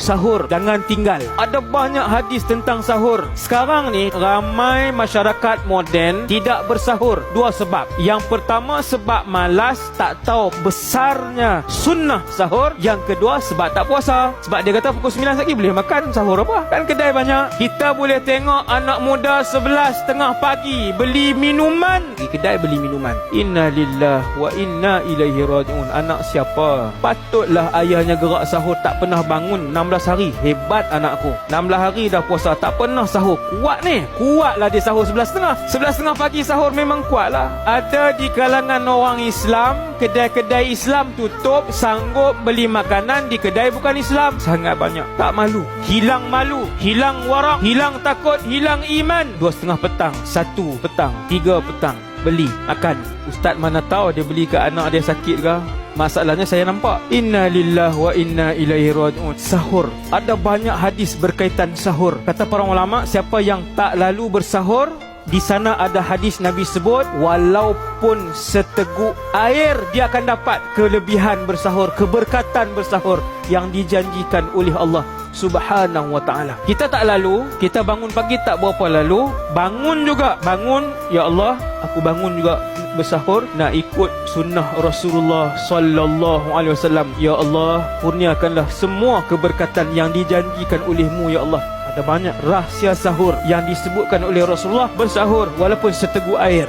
sahur, jangan tinggal. Ada banyak hadis tentang sahur. Sekarang ni ramai masyarakat moden tidak bersahur. Dua sebab. Yang pertama sebab malas, tak tahu besarnya sunnah sahur. Yang kedua sebab tak puasa. Sebab dia kata pukul 9 lagi boleh makan, sahur apa? Kan kedai banyak. Kita boleh tengok anak muda 11:30 pagi beli minuman, di kedai beli minuman. Inna lillah wa inna ilaihi raji'un. Anak siapa? Patutlah ayahnya gerak sahur, tak pernah bangun 16 hari. Hebat anakku, 16 hari dah puasa, tak pernah sahur. Kuat ni, kuatlah dia sahur 11:30. 11:30 pagi sahur memang kuatlah. Ada di kalangan orang Islam, kedai-kedai Islam tutup, sanggup beli makanan di kedai bukan Islam. Sangat banyak. Tak malu, hilang malu, hilang warak, hilang takut, hilang iman. 2:30 petang, 1 petang, 3 petang beli makan. Ustaz mana tahu dia beli ke anak dia sakit ke. Masalahnya saya nampak. Inna lillah wa inna ilaihi raji'un. Sahur, ada banyak hadis berkaitan sahur. Kata para ulama, siapa yang tak lalu bersahur, di sana ada hadis Nabi sebut, walaupun seteguk air dia akan dapat kelebihan bersahur, keberkatan bersahur yang dijanjikan oleh Allah Subhanahu wa ta'ala. Kita tak lalu, kita bangun pagi tak berapa lalu, bangun juga, bangun, ya Allah, aku bangun juga bersahur, nak ikut sunnah Rasulullah sallallahu alaihi wasallam. Ya Allah, kurniakanlah semua keberkatan yang dijanjikan olehmu, ya Allah. Ada banyak rahsia sahur yang disebutkan oleh Rasulullah. Bersahur walaupun seteguk air.